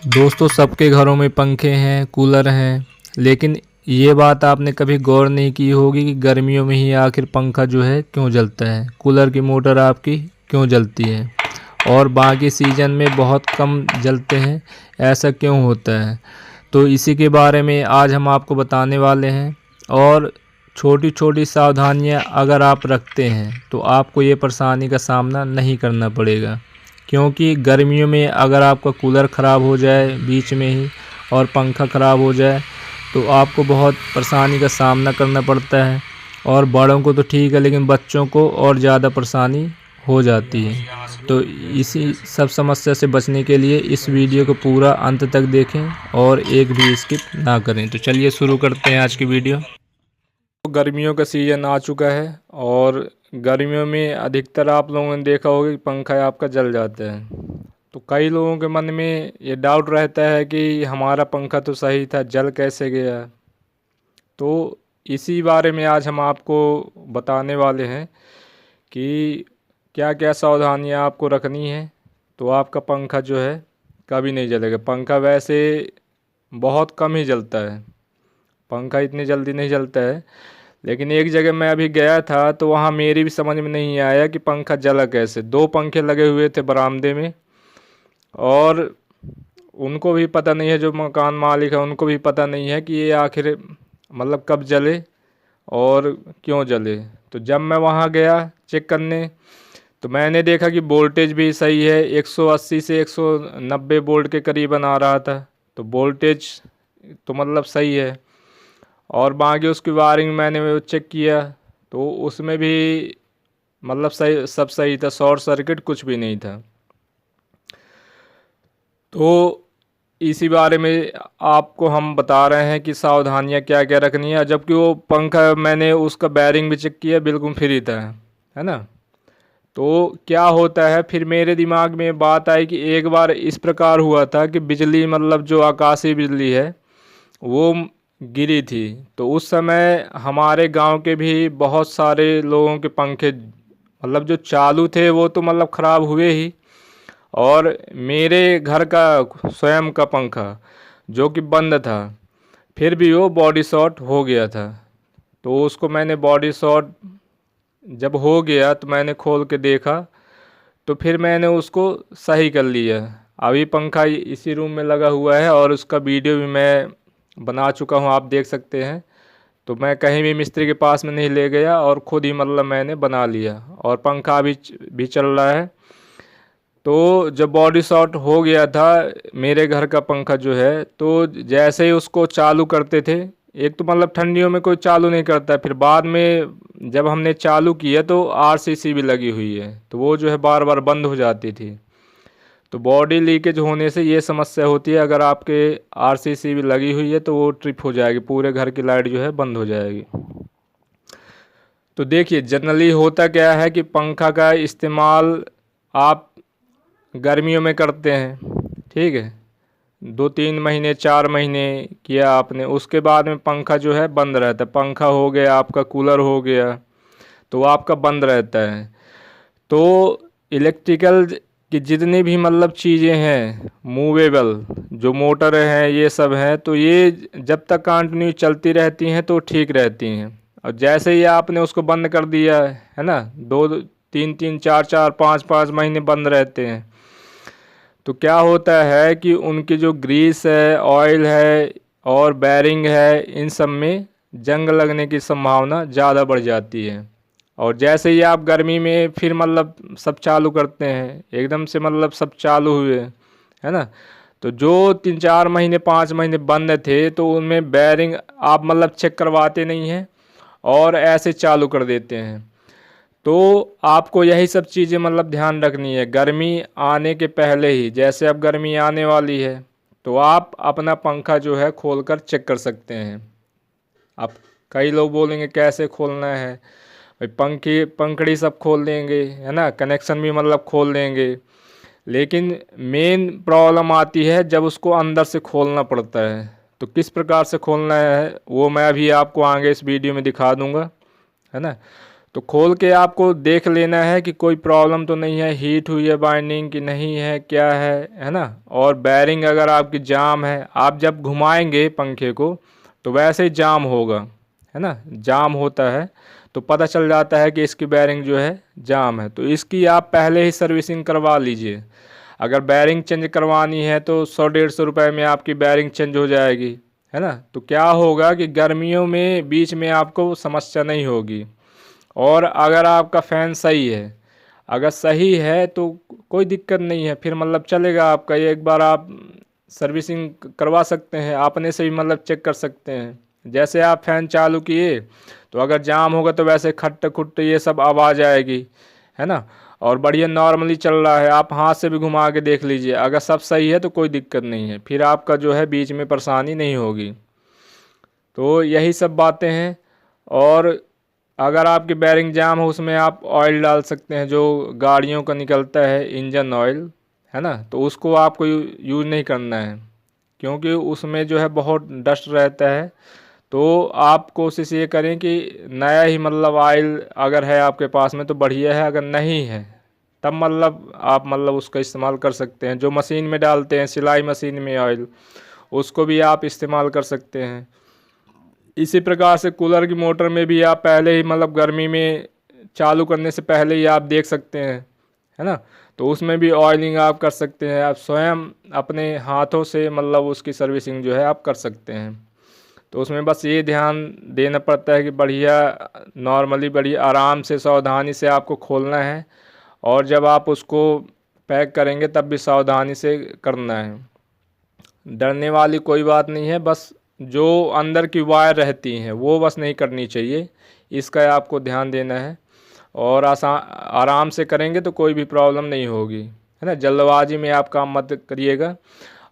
दोस्तों, सबके घरों में पंखे हैं, कूलर हैं, लेकिन ये बात आपने कभी गौर नहीं की होगी कि गर्मियों में ही आखिर पंखा जो है क्यों जलता है, कूलर की मोटर आपकी क्यों जलती है और बाकी सीज़न में बहुत कम जलते हैं, ऐसा क्यों होता है। तो इसी के बारे में आज हम आपको बताने वाले हैं। और छोटी छोटी सावधानियां अगर आप रखते हैं तो आपको ये परेशानी का सामना नहीं करना पड़ेगा, क्योंकि गर्मियों में अगर आपका कूलर ख़राब हो जाए बीच में ही और पंखा ख़राब हो जाए तो आपको बहुत परेशानी का सामना करना पड़ता है। और बड़ों को तो ठीक है, लेकिन बच्चों को और ज़्यादा परेशानी हो जाती है। तो इसी सब समस्या से बचने के लिए इस वीडियो को पूरा अंत तक देखें और एक भी स्किप ना करें। तो चलिए शुरू करते हैं आज की वीडियो। तो गर्मियों का सीज़न आ चुका है और गर्मियों में अधिकतर आप लोगों ने देखा होगा कि पंखा आपका जल जाता है। तो कई लोगों के मन में ये डाउट रहता है कि हमारा पंखा तो सही था, जल कैसे गया। तो इसी बारे में आज हम आपको बताने वाले हैं कि क्या क्या सावधानियां आपको रखनी है, तो आपका पंखा जो है कभी नहीं जलेगा। पंखा वैसे बहुत कम ही जलता है, पंखा इतनी जल्दी नहीं जलता है। लेकिन एक जगह मैं अभी गया था तो वहाँ मेरी भी समझ में नहीं आया कि पंखा जला कैसे। दो पंखे लगे हुए थे बरामदे में और उनको भी पता नहीं है, जो मकान मालिक है उनको भी पता नहीं है कि ये आखिर मतलब कब जले और क्यों जले। तो जब मैं वहाँ गया चेक करने तो मैंने देखा कि वोल्टेज भी सही है, 180 से 190 वोल्ट के करीबन आ रहा था। तो वोल्टेज तो मतलब सही है। और बाकी उसकी वायरिंग मैंने वो चेक किया तो उसमें भी मतलब सही, सब सही था, शॉर्ट सर्किट कुछ भी नहीं था। तो इसी बारे में आपको हम बता रहे हैं कि सावधानियां क्या क्या रखनी है। जबकि वो पंखा मैंने उसका बैरिंग भी चेक किया, बिल्कुल फ्री था, है ना। तो क्या होता है, फिर मेरे दिमाग में बात आई कि एक बार इस प्रकार हुआ था कि बिजली मतलब जो आकाशीय बिजली है वो गिरी थी। तो उस समय हमारे गांव के भी बहुत सारे लोगों के पंखे मतलब जो चालू थे वो तो मतलब ख़राब हुए ही, और मेरे घर का स्वयं का पंखा जो कि बंद था फिर भी वो बॉडी शॉट हो गया था। तो उसको मैंने बॉडी शॉट जब हो गया तो मैंने खोल के देखा, तो फिर मैंने उसको सही कर लिया। अभी पंखा इसी रूम में लगा हुआ है और उसका वीडियो भी मैं बना चुका हूँ, आप देख सकते हैं। तो मैं कहीं भी मिस्त्री के पास में नहीं ले गया और ख़ुद ही मतलब मैंने बना लिया और पंखा भी चल रहा है। तो जब बॉडी शॉट हो गया था मेरे घर का पंखा जो है, तो जैसे ही उसको चालू करते थे, एक तो मतलब ठंडियों में कोई चालू नहीं करता है, फिर बाद में जब हमने चालू किया तो आरसीसी भी लगी हुई है, तो वो जो है बार बार बंद हो जाती थी। तो बॉडी लीकेज होने से ये समस्या होती है, अगर आपके आरसीसी भी लगी हुई है तो वो ट्रिप हो जाएगी, पूरे घर की लाइट जो है बंद हो जाएगी। तो देखिए जनरली होता क्या है कि पंखा का इस्तेमाल आप गर्मियों में करते हैं, ठीक है, 2-3 महीने 4 महीने किया आपने, उसके बाद में पंखा जो है बंद रहता है। पंखा हो गया आपका, कूलर हो गया, तो वो आपका बंद रहता है। तो इलेक्ट्रिकल की जितनी भी मतलब चीज़ें हैं मूवेबल, जो मोटर हैं ये सब हैं, तो ये जब तक कंटिन्यू चलती रहती हैं तो ठीक रहती हैं। और जैसे ही आपने उसको बंद कर दिया है ना, 2-3-3 4-4 5-5 महीने बंद रहते हैं, तो क्या होता है कि उनकी जो ग्रीस है, ऑयल है और बैरिंग है, इन सब में जंग लगने की संभावना ज़्यादा बढ़ जाती है। और जैसे ही आप गर्मी में फिर मतलब सब चालू करते हैं, एकदम से मतलब सब चालू हुए, है ना, तो जो 3-4 महीने 5 महीने बंद थे तो उनमें बैरिंग आप मतलब चेक करवाते नहीं हैं और ऐसे चालू कर देते हैं। तो आपको यही सब चीज़ें मतलब ध्यान रखनी है गर्मी आने के पहले ही। जैसे अब गर्मी आने वाली है तो आप अपना पंखा जो है खोलकर चेक कर सकते हैं। अब कई लोग बोलेंगे कैसे खोलना है, भाई पंखे पंखड़ी सब खोल देंगे, है ना, कनेक्शन भी मतलब खोल देंगे, लेकिन मेन प्रॉब्लम आती है जब उसको अंदर से खोलना पड़ता है। तो किस प्रकार से खोलना है वो मैं अभी आपको आगे इस वीडियो में दिखा दूंगा, है ना। तो खोल के आपको देख लेना है कि कोई प्रॉब्लम तो नहीं है, हीट हुई है बाइंडिंग कि नहीं है, क्या है ना। और बैरिंग अगर आपकी जाम है, आप जब घुमाएंगे पंखे को तो वैसे ही जाम होगा, है ना, जाम होता है तो पता चल जाता है कि इसकी बैरिंग जो है जाम है। तो इसकी आप पहले ही सर्विसिंग करवा लीजिए। अगर बैरिंग चेंज करवानी है तो 100-150 रुपये में आपकी बैरिंग चेंज हो जाएगी, है ना। तो क्या होगा कि गर्मियों में बीच में आपको समस्या नहीं होगी। और अगर आपका फ़ैन सही है, अगर सही है तो कोई दिक्कत नहीं है, फिर मतलब चलेगा आपका। ये एक बार आप सर्विसिंग करवा सकते हैं, अपने से भी मतलब चेक कर सकते हैं। जैसे आप फ़ैन चालू किए तो अगर जाम होगा तो वैसे खट खुट ये सब आवाज़ आएगी, है ना। और बढ़िया नॉर्मली चल रहा है, आप हाथ से भी घुमा के देख लीजिए, अगर सब सही है तो कोई दिक्कत नहीं है, फिर आपका जो है बीच में परेशानी नहीं होगी। तो यही सब बातें हैं। और अगर आपकी बैरिंग जाम हो उसमें आप ऑयल डाल सकते हैं, जो गाड़ियों का निकलता है इंजन ऑयल, है ना। तो उसको आपको यूज़ नहीं करना है, क्योंकि उसमें जो है बहुत डस्ट रहता है। तो आप कोशिश ये करें कि नया ही मतलब ऑयल अगर है आपके पास में तो बढ़िया है, अगर नहीं है तब मतलब आप मतलब उसका इस्तेमाल कर सकते हैं। जो मशीन में डालते हैं सिलाई मशीन में ऑयल, उसको भी आप इस्तेमाल कर सकते हैं। इसी प्रकार से कूलर की मोटर में भी आप पहले ही मतलब गर्मी में चालू करने से पहले ही आप देख सकते हैं, है ना। तो उसमें भी ऑयलिंग आप कर सकते हैं, आप स्वयं अपने हाथों से मतलब उसकी सर्विसिंग जो है आप कर सकते हैं। तो उसमें बस ये ध्यान देना पड़ता है कि बढ़िया नॉर्मली बढ़िया आराम से सावधानी से आपको खोलना है। और जब आप उसको पैक करेंगे तब भी सावधानी से करना है। डरने वाली कोई बात नहीं है, बस जो अंदर की वायर रहती हैं वो बस नहीं करनी चाहिए, इसका आपको ध्यान देना है। और आराम से करेंगे तो कोई भी प्रॉब्लम नहीं होगी, है ना। जल्दबाजी में आप काम मत करिएगा।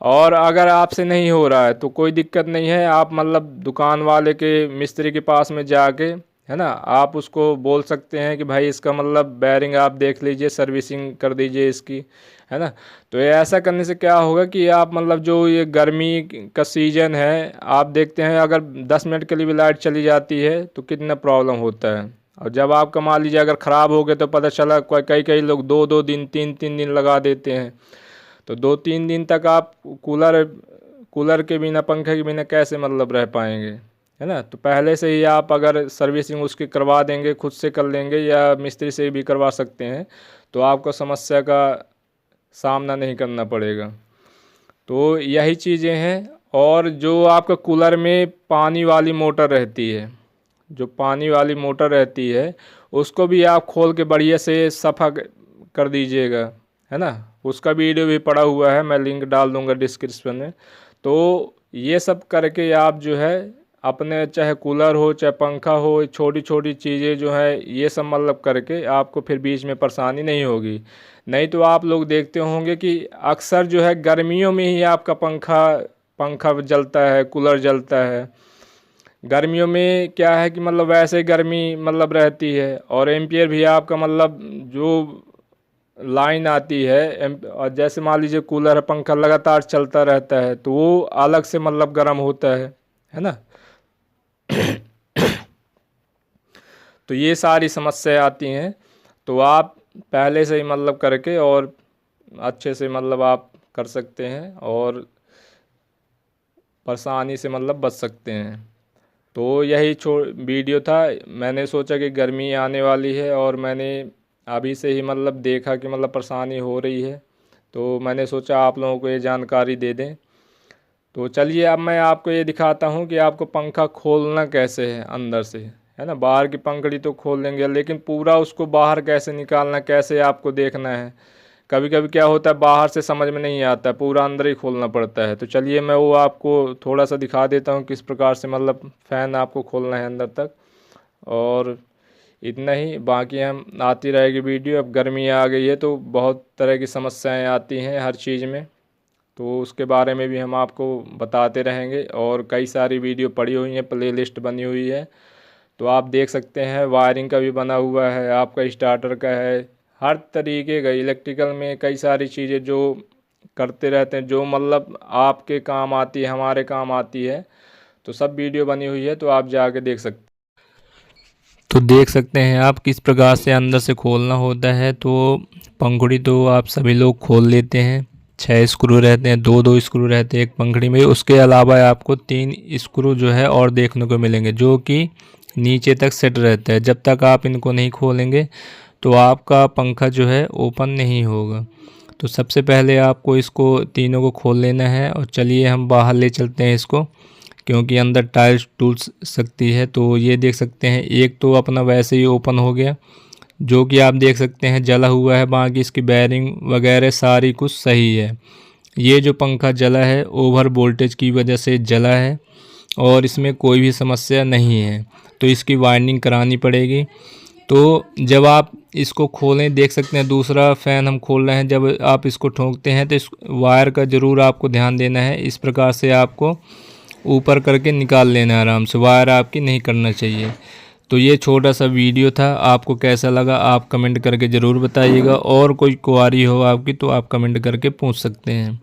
और अगर आपसे नहीं हो रहा है तो कोई दिक्कत नहीं है, आप मतलब दुकान वाले के मिस्त्री के पास में जाके, है ना, आप उसको बोल सकते हैं कि भाई इसका मतलब बैरिंग आप देख लीजिए, सर्विसिंग कर दीजिए इसकी, है ना। तो ये ऐसा करने से क्या होगा कि आप मतलब जो ये गर्मी का सीज़न है, आप देखते हैं अगर 10 मिनट के लिए भी लाइट चली जाती है तो कितना प्रॉब्लम होता है। और जब आपका मान लीजिए अगर ख़राब हो गए तो पता चला कई कई लोग 2-2 दिन 3-3 दिन लगा देते हैं। तो 2-3 दिन तक आप कूलर कूलर के बिना पंखे के बिना कैसे मतलब रह पाएंगे, है ना। तो पहले से ही आप अगर सर्विसिंग उसकी करवा देंगे, खुद से कर लेंगे या मिस्त्री से भी करवा सकते हैं, तो आपको समस्या का सामना नहीं करना पड़ेगा। तो यही चीज़ें हैं। और जो आपका कूलर में पानी वाली मोटर रहती है, जो पानी वाली मोटर रहती है, उसको भी आप खोल के बढ़िया से सफ़ा कर दीजिएगा, है ना। उसका वीडियो भी पड़ा हुआ है, मैं लिंक डाल दूंगा डिस्क्रिप्शन में। तो ये सब करके आप जो है अपने चाहे कूलर हो चाहे पंखा हो, छोटी छोटी चीज़ें जो है ये सब मतलब करके आपको फिर बीच में परेशानी नहीं होगी। नहीं तो आप लोग देखते होंगे कि अक्सर जो है गर्मियों में ही आपका पंखा पंखा जलता है, कूलर जलता है। गर्मियों में क्या है कि मतलब वैसे गर्मी मतलब रहती है, और एम्पियर भी आपका मतलब जो लाइन आती है और जैसे मान लीजिए कूलर पंखा लगातार चलता रहता है तो वो अलग से मतलब गर्म होता है ना। तो ये सारी समस्याएं आती हैं। तो आप पहले से ही मतलब करके और अच्छे से मतलब आप कर सकते हैं और परेशानी से मतलब बच सकते हैं। तो यही वीडियो था। मैंने सोचा कि गर्मी आने वाली है और मैंने अभी से ही मतलब देखा कि मतलब परेशानी हो रही है, तो मैंने सोचा आप लोगों को ये जानकारी दे दें। तो चलिए अब मैं आपको ये दिखाता हूँ कि आपको पंखा खोलना कैसे है अंदर से, है ना। बाहर की पंखड़ी तो खोल लेंगे, लेकिन पूरा उसको बाहर कैसे निकालना, कैसे आपको देखना है। कभी कभी क्या होता है बाहर से समझ में नहीं आता, पूरा अंदर ही खोलना पड़ता है। तो चलिए मैं वो आपको थोड़ा सा दिखा देता हूँ किस प्रकार से मतलब फ़ैन आपको खोलना है अंदर तक। और इतना ही, बाकी हम आती रहेगी वीडियो। अब गर्मी आ गई है तो बहुत तरह की समस्याएं आती हैं हर चीज़ में, तो उसके बारे में भी हम आपको बताते रहेंगे। और कई सारी वीडियो पड़ी हुई हैं, प्लेलिस्ट बनी हुई है, तो आप देख सकते हैं। वायरिंग का भी बना हुआ है, आपका स्टार्टर का है, हर तरीके का इलेक्ट्रिकल में कई सारी चीज़ें जो करते रहते हैं, जो मतलब आपके काम आती है, हमारे काम आती है। तो सब वीडियो बनी हुई है, तो आप जाके देख सकते हैं। तो देख सकते हैं आप किस प्रकार से अंदर से खोलना होता है। तो पंखुड़ी तो आप सभी लोग खोल लेते हैं। 6 स्क्रू रहते हैं, 2 स्क्रू रहते हैं एक पंखुड़ी में। उसके अलावा आपको 3 स्क्रू जो है और देखने को मिलेंगे, जो कि नीचे तक सेट रहता है। जब तक आप इनको नहीं खोलेंगे तो आपका पंखा जो है ओपन नहीं होगा। तो सबसे पहले आपको इसको तीनों को खोल लेना है। और चलिए हम बाहर ले चलते हैं इसको, क्योंकि अंदर टाइल्स टूट सकती है। तो ये देख सकते हैं, एक तो अपना वैसे ही ओपन हो गया, जो कि आप देख सकते हैं जला हुआ है। बाकी इसकी बेयरिंग वगैरह सारी कुछ सही है। ये जो पंखा जला है ओवर वोल्टेज की वजह से जला है, और इसमें कोई भी समस्या नहीं है। तो इसकी वायरिंग करानी पड़ेगी। तो जब आप इसको खोलें, देख सकते हैं दूसरा फ़ैन हम खोल रहे हैं। जब आप इसको ठोकते हैं तो इस वायर का ज़रूर आपको ध्यान देना है। इस प्रकार से आपको ऊपर करके निकाल लेना है आराम से, वायर आपकी नहीं करना चाहिए। तो ये छोटा सा वीडियो था, आपको कैसा लगा आप कमेंट करके ज़रूर बताइएगा। और कोई क्वेरी हो आपकी तो आप कमेंट करके पूछ सकते हैं।